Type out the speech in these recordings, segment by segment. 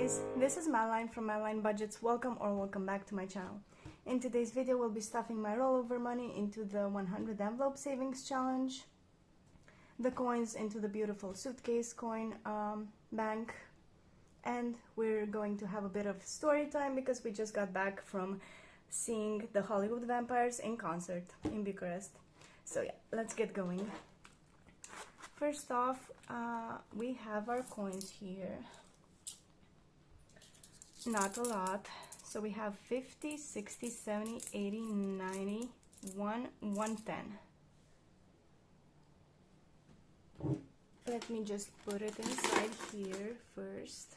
guys, this is Madeline from Madeline Budgets. Welcome back to my channel. In today's video, we'll be stuffing my rollover money into the 100 envelope savings challenge, the coins into the beautiful suitcase coin bank, and we're going to have a bit of story time because we just got back from seeing the Hollywood Vampires in concert in Bucharest. So yeah, let's get going. First off, we have our coins here. Not a lot. So we have 50, 60, 70, 80, 90, 110. Let me just put it inside here first.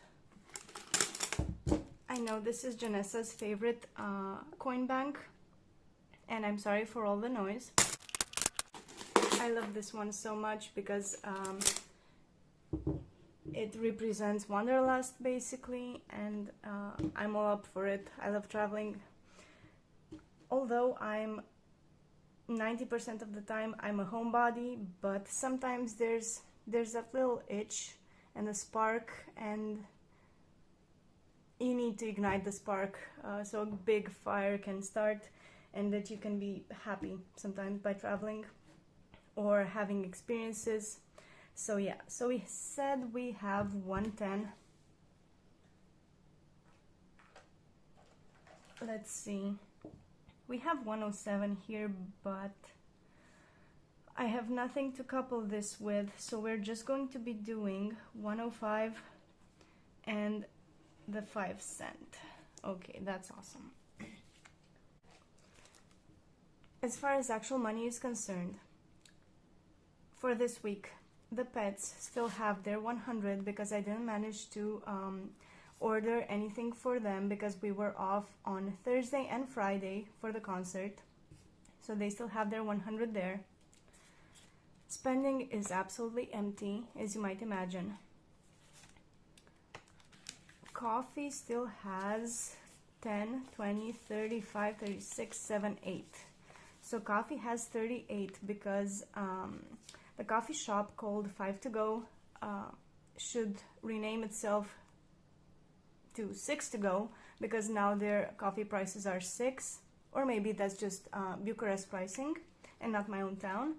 I know this is Janessa's favorite coin bank, and I'm sorry for all the noise. I love this one so much because it represents Wanderlust basically, and I'm all up for it. I love traveling. Although I'm 90% of the time I'm a homebody, but sometimes there's that little itch and a spark, and you need to ignite the spark so a big fire can start, and that you can be happy sometimes by traveling or having experiences. So yeah, so we said we have 110. Let's see, we have 107 here, but I have nothing to couple this with, so we're just going to be doing 105 and the 5 cent. Okay, that's awesome. As far as actual money is concerned, for this week, the pets still have their 100 because I didn't manage to order anything for them because we were off on Thursday and Friday for the concert. So they still have their 100 there. Spending is absolutely empty, as you might imagine. Coffee still has 10, 20, 35, 36, 7, 8. So coffee has 38 because the coffee shop called 5 to Go should rename itself to 6 to Go because now their coffee prices are 6, or maybe that's just Bucharest pricing and not my own town.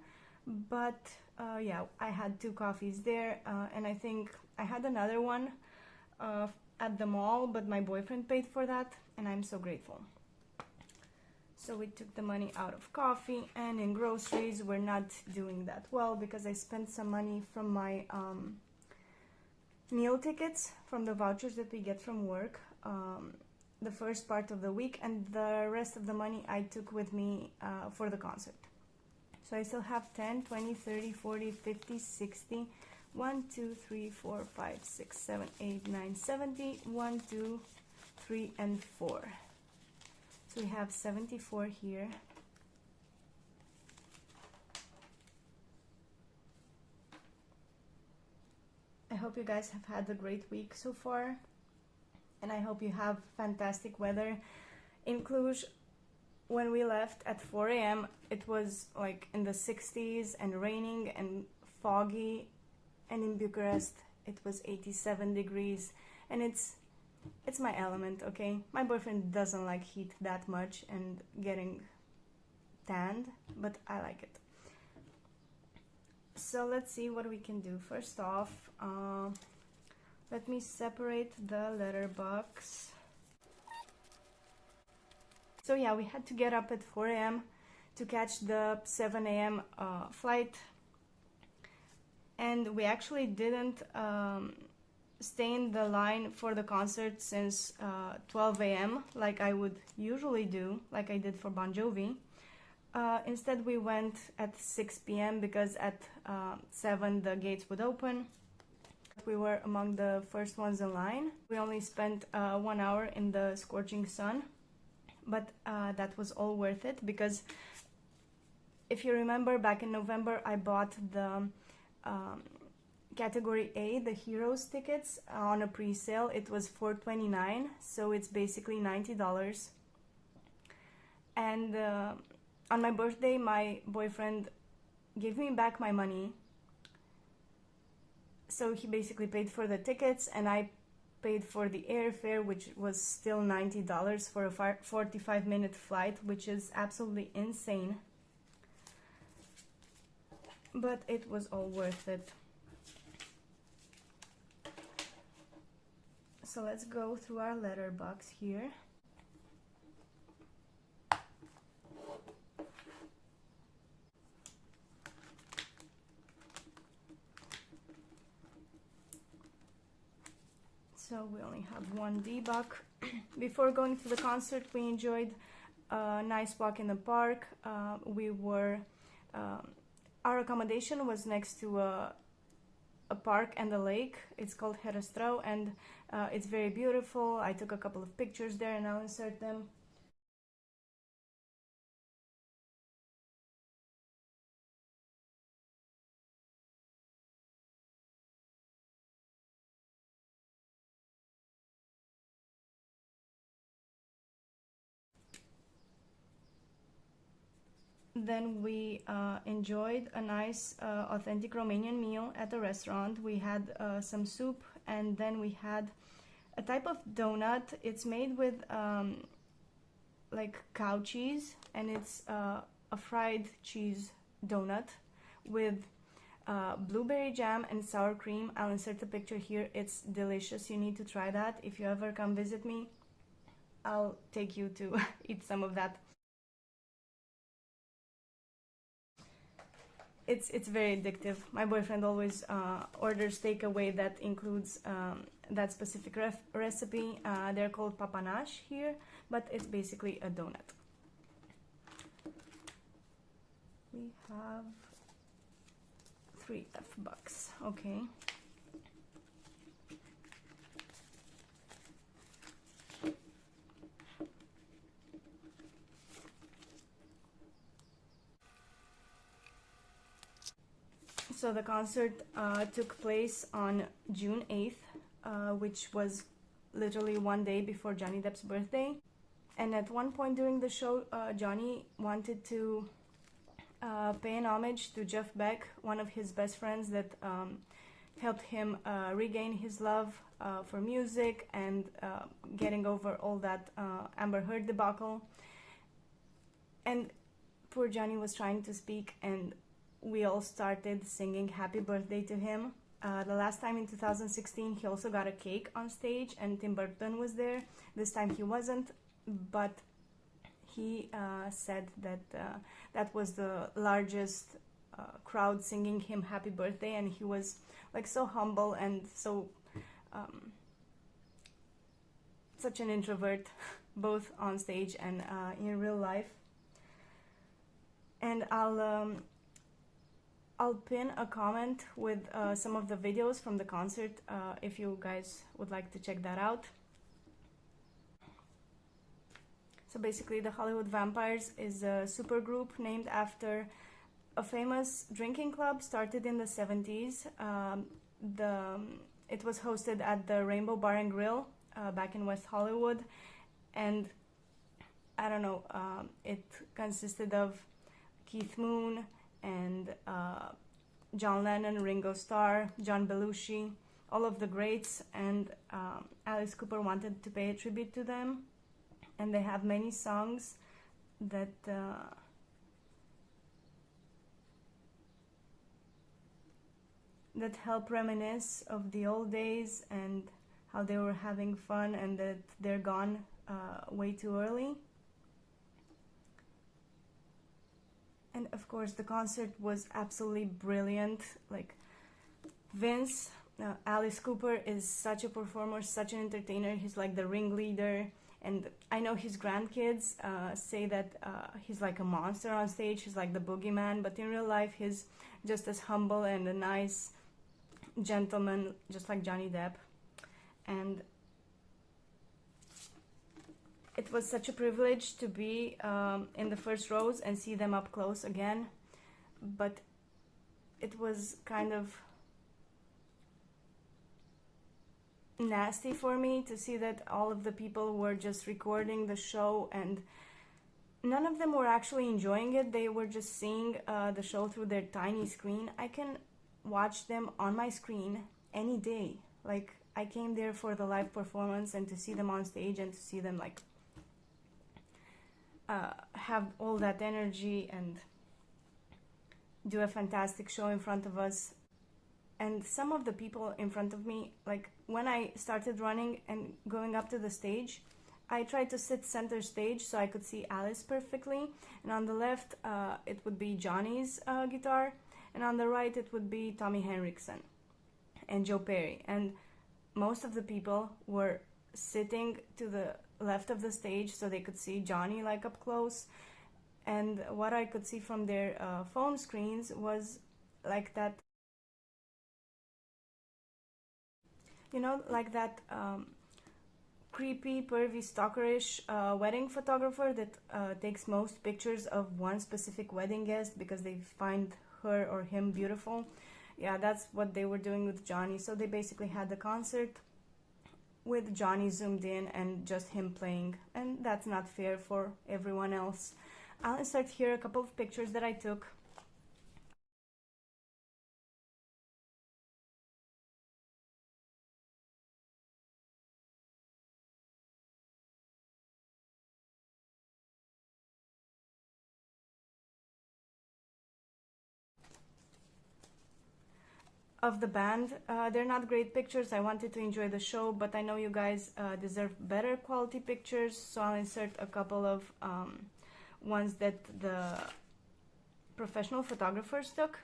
But yeah, I had 2 coffees there, and I think I had another one at the mall, but my boyfriend paid for that, and I'm so grateful. So we took the money out of coffee, and in groceries we're not doing that well because I spent some money from my meal tickets, from the vouchers that we get from work, the first part of the week, and the rest of the money I took with me for the concert. So I still have 10, 20, 30, 40, 50, 60, 1, 2, 3, 4, 5, 6, 7, 8, 9, 70, 1, 2, 3, and 4. So we have 74 here. I hope you guys have had a great week so far, and I hope you have fantastic weather. In Cluj, when we left at 4 a.m., it was like in the 60s and raining and foggy, and in Bucharest it was 87 degrees, and it's my element, okay? My boyfriend doesn't like heat that much and getting tanned, but I like it. So let's see what we can do. First off, let me separate the Letter Bux. So yeah, we had to get up at 4 a.m. to catch the 7 a.m. Flight, and we actually didn't stay in the line for the concert since 12 a.m. like I would usually do, like I did for Bon Jovi. Instead we went at 6 p.m. because at 7 the gates would open. We were among the first ones in line. We only spent 1 hour in the scorching sun, but that was all worth it because if you remember, back in November I bought the Category A, the Heroes tickets, on a pre-sale. It was $4.29, so it's basically $90. And on my birthday, my boyfriend gave me back my money. So he basically paid for the tickets, and I paid for the airfare, which was still $90 for a 45-minute flight, which is absolutely insane. But it was all worth it. So let's go through our letter box here. So we only have one D-Buck. Before going to the concert, we enjoyed a nice walk in the park. Our accommodation was next to a park and a lake. It's called Herăstrău, and it's very beautiful. I took a couple of pictures there and I'll insert them. Then we enjoyed a nice authentic Romanian meal at the restaurant. We had some soup, and then we had a type of donut. It's made with like cow cheese, and it's a fried cheese donut with blueberry jam and sour cream. I'll insert a picture here. It's delicious. You need to try that. If you ever come visit me, I'll take you to eat some of that. It's very addictive. My boyfriend always orders takeaway that includes that specific recipe. They're called papanaș here, but it's basically a donut. We have 3 F-Bucks, okay. So the concert took place on June 8th, which was literally one day before Johnny Depp's birthday. And at one point during the show, Johnny wanted to pay an homage to Jeff Beck, one of his best friends that helped him regain his love for music and getting over all that Amber Heard debacle. And poor Johnny was trying to speak, and we all started singing happy birthday to him. The last time in 2016, he also got a cake on stage, and Tim Burton was there. This time he wasn't, but he said that that was the largest crowd singing him happy birthday, and he was like so humble and so such an introvert, both on stage and in real life. And I'll pin a comment with some of the videos from the concert if you guys would like to check that out. So basically, the Hollywood Vampires is a supergroup named after a famous drinking club started in the 70s. It was hosted at the Rainbow Bar and Grill back in West Hollywood, and I don't know, it consisted of Keith Moon and John Lennon, Ringo Starr, John Belushi, all of the greats, and Alice Cooper wanted to pay a tribute to them, and they have many songs that that help reminisce of the old days and how they were having fun, and that they're gone way too early. And of course, the concert was absolutely brilliant. Like Vince, Alice Cooper is such a performer, such an entertainer. He's like the ringleader. And I know his grandkids say that he's like a monster on stage. He's like the boogeyman. But in real life, he's just as humble and a nice gentleman, just like Johnny Depp. And it was such a privilege to be in the first rows and see them up close again, but it was kind of nasty for me to see that all of the people were just recording the show and none of them were actually enjoying it. They were just seeing the show through their tiny screen. I can watch them on my screen any day. Like, I came there for the live performance and to see them on stage and to see them like have all that energy and do a fantastic show in front of us. And some of the people in front of me, like when I started running and going up to the stage, I tried to sit center stage so I could see Alice perfectly, and on the left it would be Johnny's guitar, and on the right it would be Tommy Henriksen and Joe Perry, and most of the people were sitting to the left of the stage so they could see Johnny like up close. And what I could see from their phone screens was like that, you know, like that creepy, pervy, stalkerish wedding photographer that takes most pictures of one specific wedding guest because they find her or him beautiful. Yeah, that's what they were doing with Johnny. So they basically had the concert with Johnny zoomed in and just him playing, and that's not fair for everyone else. I'll insert here a couple of pictures that I took. Of the band. They're not great pictures. I wanted to enjoy the show, but I know you guys deserve better quality pictures, so I'll insert a couple of ones that the professional photographers took.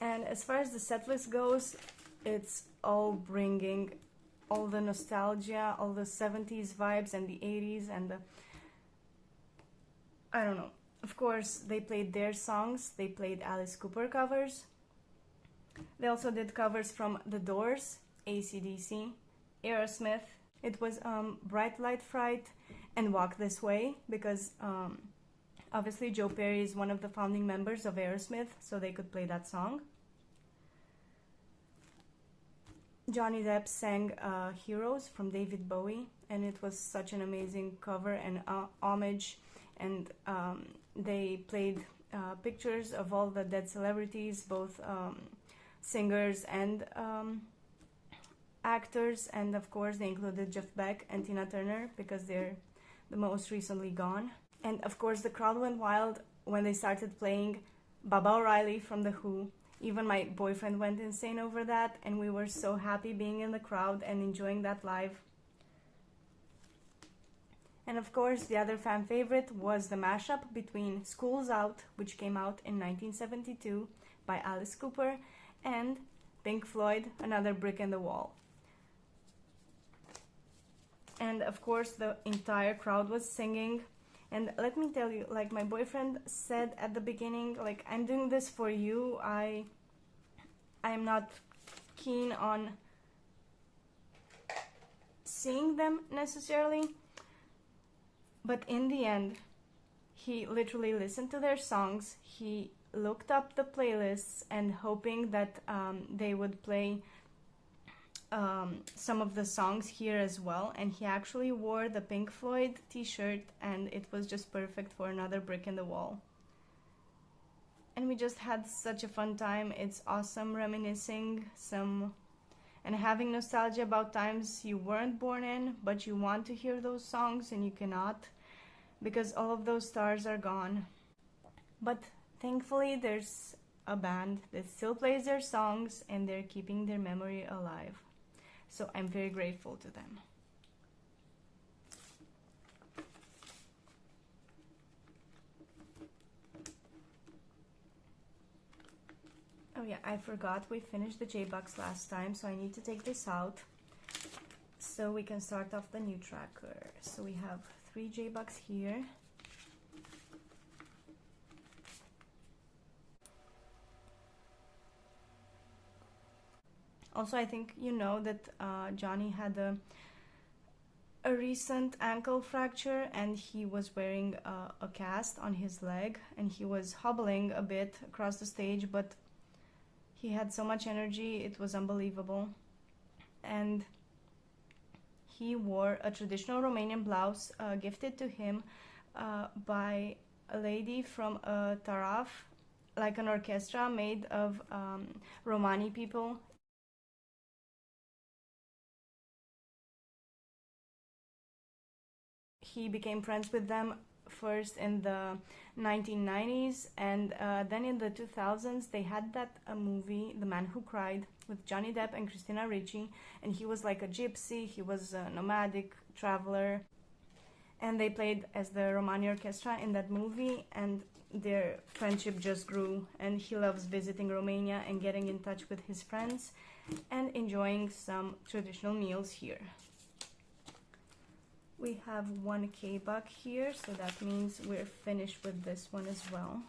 And as far as the setlist goes, it's all bringing all the nostalgia, all the 70s vibes and the 80s and the, I don't know. Of course, they played their songs. They played Alice Cooper covers. They also did covers from The Doors, AC/DC, Aerosmith. It was Bright Light Fright and Walk This Way because obviously Joe Perry is one of the founding members of Aerosmith, so they could play that song. Johnny Depp sang Heroes from David Bowie, and it was such an amazing cover and homage, and they played pictures of all the dead celebrities, both singers and actors, and of course they included Jeff Beck and Tina Turner because they're the most recently gone. And of course the crowd went wild when they started playing Baba O'Reilly from The Who. Even my boyfriend went insane over that, and we were so happy being in the crowd and enjoying that live. And of course the other fan favorite was the mashup between School's Out, which came out in 1972 by Alice Cooper, and Pink Floyd, Another Brick in the Wall. And of course the entire crowd was singing. And let me tell you, like my boyfriend said at the beginning, like, I'm doing this for you. I'm not keen on seeing them necessarily. But in the end, he literally listened to their songs. He looked up the playlists and hoping that they would play some of the songs here as well, and he actually wore the Pink Floyd t-shirt, and it was just perfect for Another Brick in the Wall. And we just had such a fun time. It's awesome reminiscing some and having nostalgia about times you weren't born in, but you want to hear those songs and you cannot because all of those stars are gone. But thankfully there's a band that still plays their songs and they're keeping their memory alive. So I'm very grateful to them. Oh yeah, I forgot we finished the J-Bux last time, so I need to take this out so we can start off the new tracker. So we have 3 J-Bux here. Also, I think you know that Johnny had a recent ankle fracture and he was wearing a cast on his leg and he was hobbling a bit across the stage, but He had so much energy, it was unbelievable. And he wore a traditional Romanian blouse gifted to him by a lady from a taraf, like an orchestra made of Romani people. He became friends with them first in the 1990s, and then in the 2000s they had that movie, The Man Who Cried, with Johnny Depp and Christina Ricci, and he was like a gypsy, he was a nomadic traveler, and they played as the Romani Orchestra in that movie, and their friendship just grew, and he loves visiting Romania and getting in touch with his friends and enjoying some traditional meals here. We have 1K buck here, so that means we're finished with this one as well.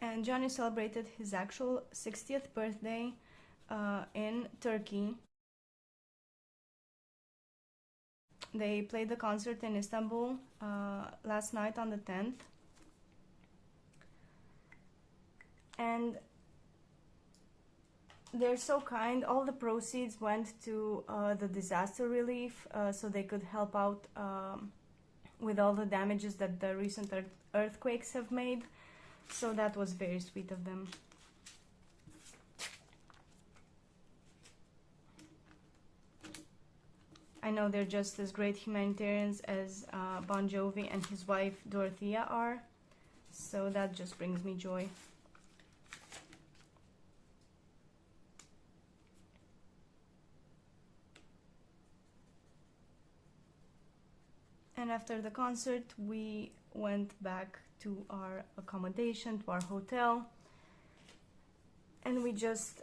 And Johnny celebrated his actual 60th birthday in Turkey. They played the concert in Istanbul last night on the 10th. And they're so kind. All the proceeds went to the disaster relief, so they could help out with all the damages that the recent earthquakes have made. So that was very sweet of them. I know they're just as great humanitarians as Bon Jovi and his wife Dorothea are, so that just brings me joy. And after the concert, we went back to our accommodation, to our hotel, and we just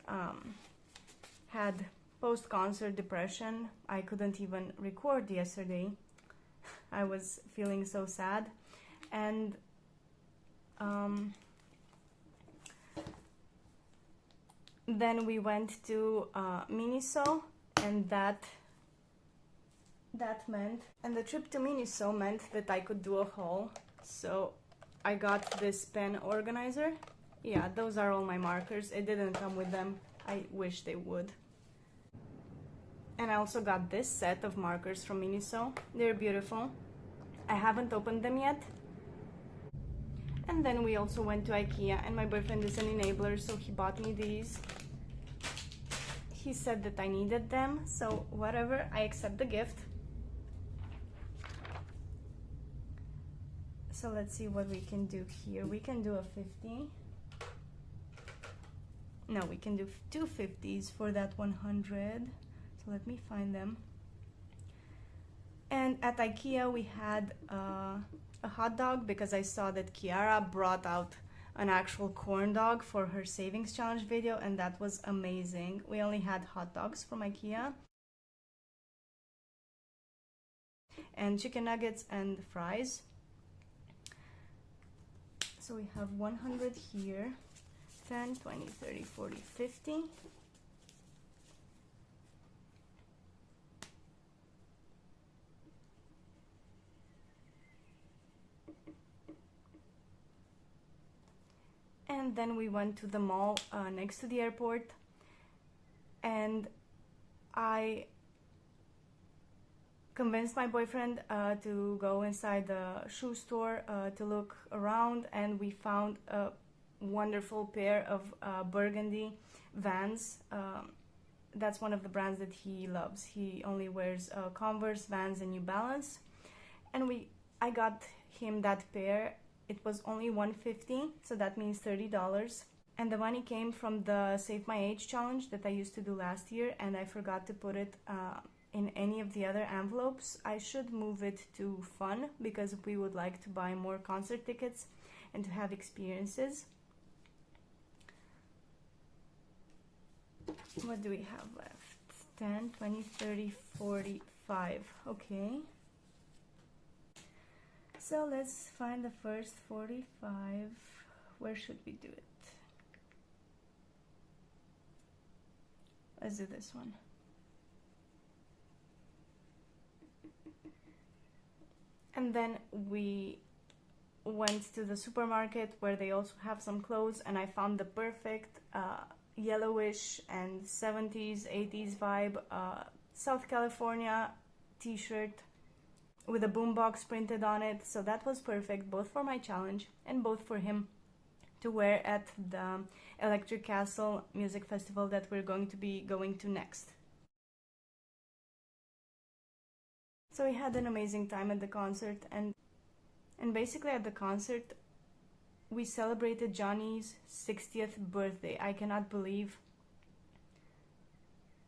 had post-concert depression. I couldn't even record yesterday. I was feeling so sad, and then we went to Miniso, and that meant, and the trip to Miniso meant that I could do a haul. So I got this pen organizer. Yeah, those are all my markers. It didn't come with them. I wish they would. And I also got this set of markers from Miniso. They're beautiful. I haven't opened them yet. And then we also went to IKEA, and my boyfriend is an enabler, so he bought me these. He said that I needed them, so whatever, I accept the gift. So let's see what we can do here. We can do a 50. No, we can do 2 50s for that 100. So let me find them. And at IKEA we had a hot dog, because I saw that Kiara brought out an actual corn dog for her savings challenge video, and that was amazing. We only had hot dogs from IKEA. And chicken nuggets and fries. So we have 100 here, 10, 20, 30, 40, 50. And then we went to the mall next to the airport, and I convinced my boyfriend to go inside the shoe store to look around, and we found a wonderful pair of burgundy Vans. That's one of the brands that he loves. He only wears Converse, Vans, and New Balance, and I got him that pair. It was only $150, so that means $30. And the money came from the Save My Age challenge that I used to do last year, and I forgot to put it in any of the other envelopes. I should move it to fun, because we would like to buy more concert tickets and to have experiences. What do we have left? 10, 20, 30, 45. Okay. So let's find the first 45. Where should we do it? Let's do this one. And then we went to the supermarket where they also have some clothes, and I found the perfect yellowish and 70s 80s vibe South California t-shirt with a boombox printed on it. So that was perfect, both for my challenge and both for him to wear at the Electric Castle music festival that we're going to be going to next. So we had an amazing time at the concert, and basically at the concert we celebrated Johnny's 60th birthday. I cannot believe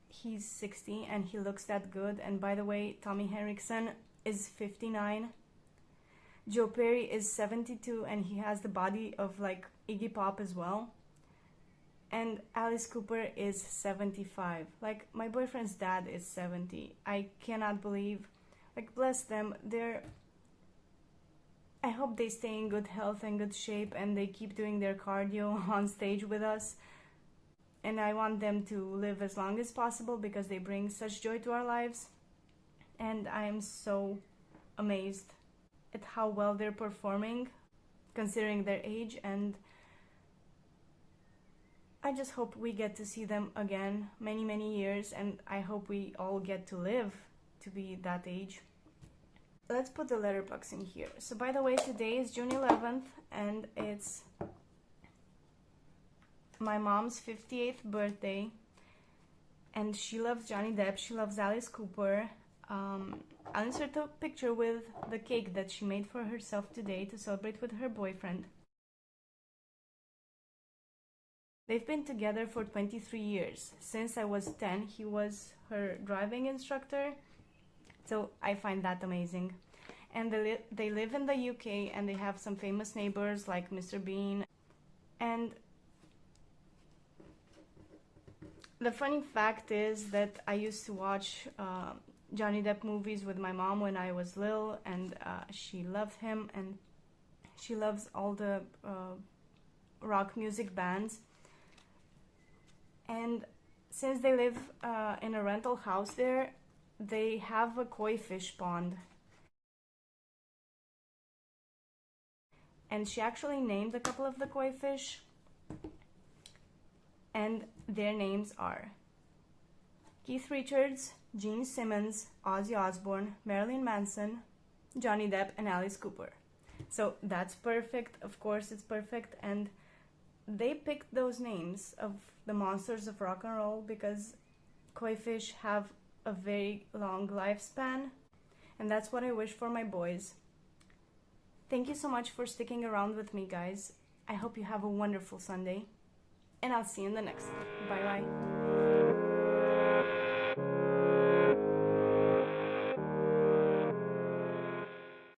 he's 60 and he looks that good. And by the way, Tommy Henriksen is 59. Joe Perry is 72 and he has the body of like Iggy Pop as well. And Alice Cooper is 75. Like, my boyfriend's dad is 70. I cannot believe, like, bless them. I hope they stay in good health and good shape and they keep doing their cardio on stage with us. And I want them to live as long as possible because they bring such joy to our lives. And I am so amazed at how well they're performing considering their age, and I just hope we get to see them again many years, and I hope we all get to live to be that age. Let's put the Letter Bux in here. So by the way, today is June 11th and it's my mom's 58th birthday, and she loves Johnny Depp, she loves Alice Cooper. I'll insert a picture with the cake that she made for herself today to celebrate with her boyfriend. They've been together for 23 years. Since I was 10, he was her driving instructor. So I find that amazing. And they live in the UK and they have some famous neighbors like Mr. Bean. And the funny fact is that I used to watch Johnny Depp movies with my mom when I was little, and she loved him, and she loves all the rock music bands. And since they live in a rental house there, they have a koi fish pond. And she actually named a couple of the koi fish, and their names are Keith Richards, Gene Simmons, Ozzy Osbourne, Marilyn Manson, Johnny Depp, and Alice Cooper. So that's perfect, of course it's perfect, and they picked those names of the monsters of rock and roll because koi fish have a very long lifespan, and that's what I wish for my boys. Thank you so much for sticking around with me, guys. I hope you have a wonderful Sunday, and I'll see you in the next one. Bye bye.